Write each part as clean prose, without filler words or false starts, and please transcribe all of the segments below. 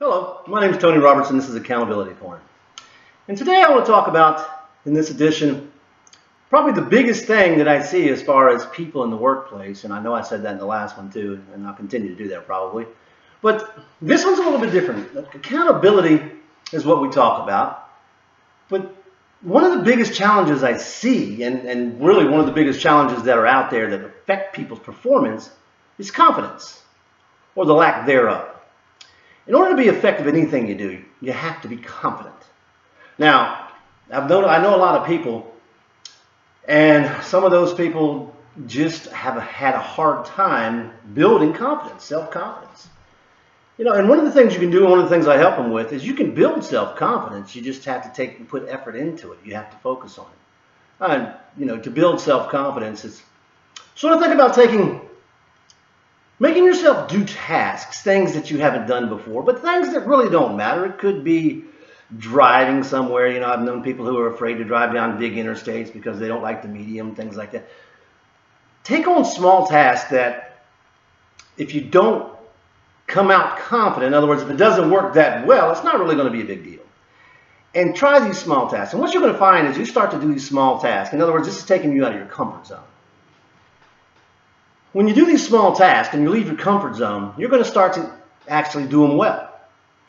Hello, my name is Tony Robertson. This is Accountability Corner. And today I want to talk about, in this edition, probably the biggest thing that I see as far as people in the workplace. And I know I said that in the last one too, and I'll continue to do that probably. But this one's a little bit different. Accountability is what we talk about. But one of the biggest challenges I see, and really one of the biggest challenges that are out there that affect people's performance, is confidence, or the lack thereof. In order to be effective in anything you do, you have to be confident. Now, I know a lot of people, and some of those people just have had a hard time building confidence, self-confidence. And one of the things you can do, and one of the things I help them with, is you can build self-confidence. You just have to take and put effort into it. You have to focus on it. To build self-confidence, it's sort of think about making yourself do tasks, things that you haven't done before, but things that really don't matter. It could be driving somewhere. I've known people who are afraid to drive down big interstates because they don't like the medium, things like that. Take on small tasks that if you don't come out confident, in other words, if it doesn't work that well, it's not really going to be a big deal. And try these small tasks. And what you're going to find is you start to do these small tasks. In other words, this is taking you out of your comfort zone. When you do these small tasks and you leave your comfort zone, you're going to start to actually do them well.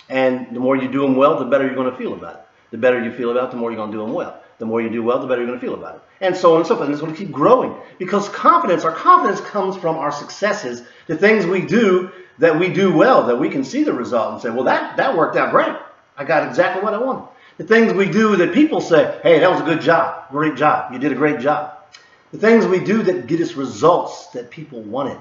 And the more you do them well, the better you're going to feel about it. The better you feel about it, the more you're going to do them well. The more you do well, the better you're going to feel about it. And so on and so forth. And it's going to keep growing. Because our confidence comes from our successes, the things we do that we do well, that we can see the result and say, well, that worked out great. I got exactly what I wanted. The things we do that people say, hey, that was a good job, great job, you did a great job. The things we do that get us results that people wanted,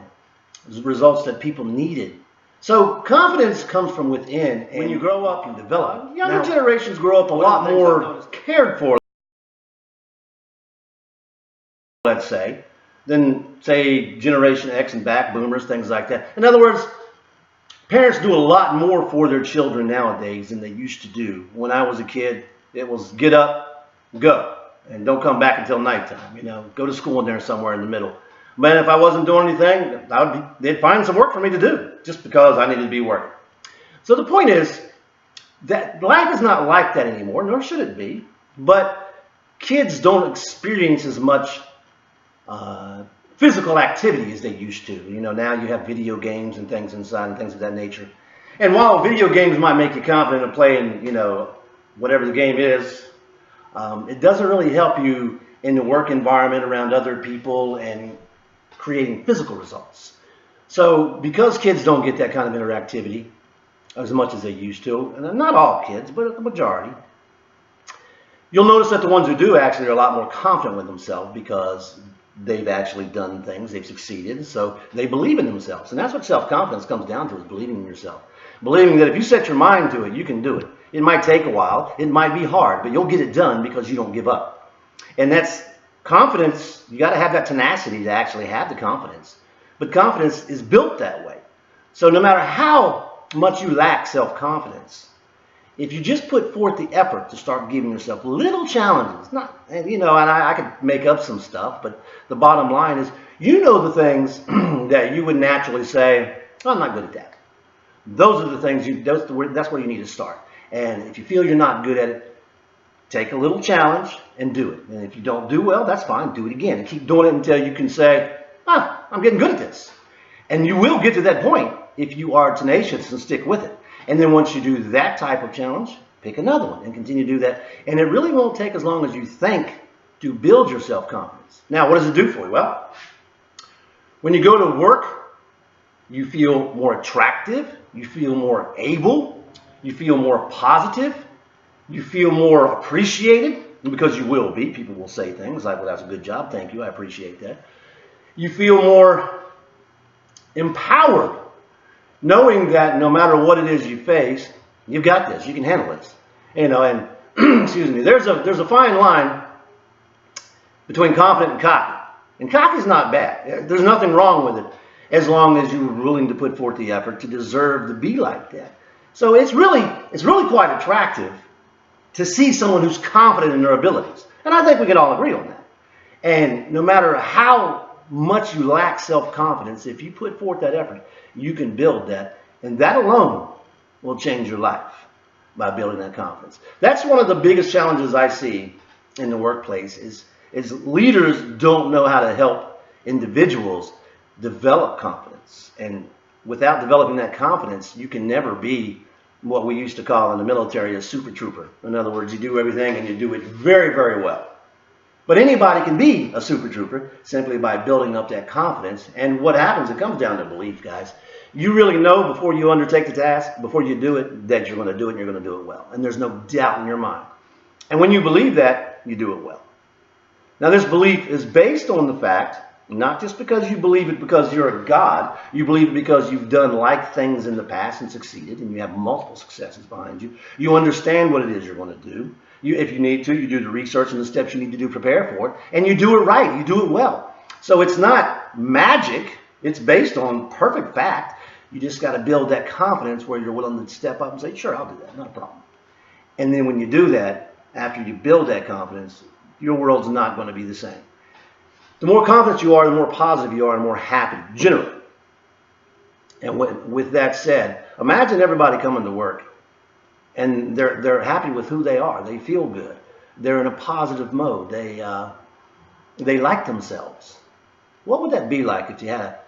results that people needed. So confidence comes from within. And when you grow up, you develop. Younger generations grow up a lot more cared for, let's say, than, say, Generation X and back boomers, things like that. In other words, parents do a lot more for their children nowadays than they used to do. When I was a kid, it was get up, go. And don't come back until nighttime. Go to school in there somewhere in the middle. But if I wasn't doing anything, they'd find some work for me to do just because I needed to be working. So the point is that life is not like that anymore, nor should it be. But kids don't experience as much physical activity as they used to. Now you have video games and things inside and things of that nature. And while video games might make you confident in playing, whatever the game is, it doesn't really help you in the work environment around other people and creating physical results. So because kids don't get that kind of interactivity as much as they used to, and not all kids, but the majority, you'll notice that the ones who do actually are a lot more confident with themselves because they've actually done things, they've succeeded, so they believe in themselves. And that's what self-confidence comes down to, is believing in yourself. Believing that if you set your mind to it, you can do it. It might take a while, it might be hard, but you'll get it done because you don't give up. And that's confidence. You got to have that tenacity to actually have the confidence. But confidence is built that way. So no matter how much you lack self-confidence, if you just put forth the effort to start giving yourself little challenges, and I could make up some stuff, but the bottom line is, the things that you would naturally say, oh, I'm not good at that. Those are the things, that's where you need to start. And if you feel you're not good at it, take a little challenge and do it. And if you don't do well, that's fine. Do it again. And keep doing it until you can say, I'm getting good at this. And you will get to that point if you are tenacious and stick with it. And then once you do that type of challenge, pick another one and continue to do that. And it really won't take as long as you think to build your self-confidence. Now, what does it do for you? Well, when you go to work, you feel more attractive. You feel more able. You feel more positive. You feel more appreciated, because you will be. People will say things like, well, that's a good job. Thank you. I appreciate that. You feel more empowered, knowing that no matter what it is you face, you've got this. You can handle this. And excuse me, there's a fine line between confident and cocky. And cocky is not bad. There's nothing wrong with it as long as you're willing to put forth the effort to deserve to be like that. So it's really quite attractive to see someone who's confident in their abilities. And I think we can all agree on that. And no matter how much you lack self-confidence, if you put forth that effort, you can build that. And that alone will change your life by building that confidence. That's one of the biggest challenges I see in the workplace is leaders don't know how to help individuals develop confidence. And without developing that confidence, you can never be what we used to call in the military a super trooper. In other words, you do everything and you do it very, very well. But anybody can be a super trooper simply by building up that confidence. And what happens, it comes down to belief, guys. You really know before you undertake the task, before you do it, that you're going to do it and you're going to do it well. And there's no doubt in your mind. And when you believe that, you do it well. Now, this belief is based on the fact, not just because you believe it because you're a God, you believe it because you've done like things in the past and succeeded, and you have multiple successes behind you. You understand what it is you're going to do. If you need to, you do the research and the steps you need to do, prepare for it, and you do it right, you do it well. So it's not magic, it's based on perfect fact. You just got to build that confidence where you're willing to step up and say, sure, I'll do that, not a problem. And then when you do that, after you build that confidence, your world's not going to be the same. The more confident you are, the more positive you are, and more happy, generally. And with that said, imagine everybody coming to work, and they're happy with who they are. They feel good. They're in a positive mode. They like themselves. What would that be like if you had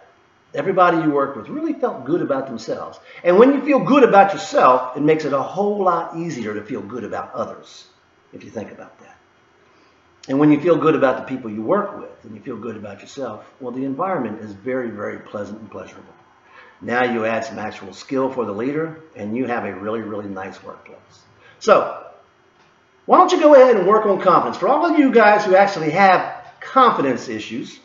everybody you worked with really felt good about themselves? And when you feel good about yourself, it makes it a whole lot easier to feel good about others, if you think about that. And when you feel good about the people you work with and you feel good about yourself, well, the environment is very, very pleasant and pleasurable. Now you add some actual skill for the leader, and you have a really, really nice workplace. So, why don't you go ahead and work on confidence? For all of you guys who actually have confidence issues,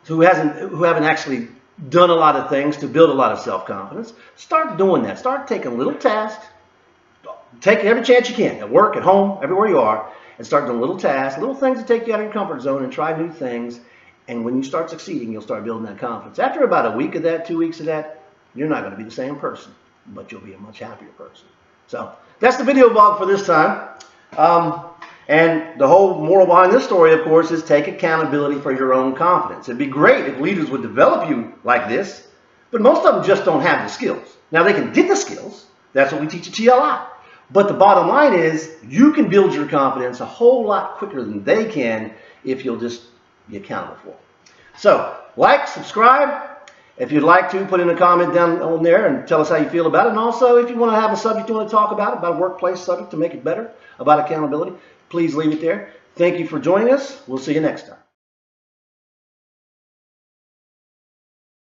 who haven't actually done a lot of things to build a lot of self-confidence, start doing that. Start taking little tasks. Take every chance you can, at work, at home, everywhere you are, and start doing little tasks, little things to take you out of your comfort zone and try new things. And when you start succeeding, you'll start building that confidence. After about a week of that, 2 weeks of that, you're not going to be the same person, but you'll be a much happier person. So that's the video blog for this time. And the whole moral behind this story, of course, is take accountability for your own confidence. It'd be great if leaders would develop you like this, but most of them just don't have the skills. Now, they can get the skills. That's what we teach at TLI. But the bottom line is you can build your confidence a whole lot quicker than they can if you'll just be accountable for it. So, like, subscribe. If you'd like to, put in a comment down on there and tell us how you feel about it. And also, if you want to have a subject you want to talk about a workplace subject to make it better, about accountability, please leave it there. Thank you for joining us. We'll see you next time.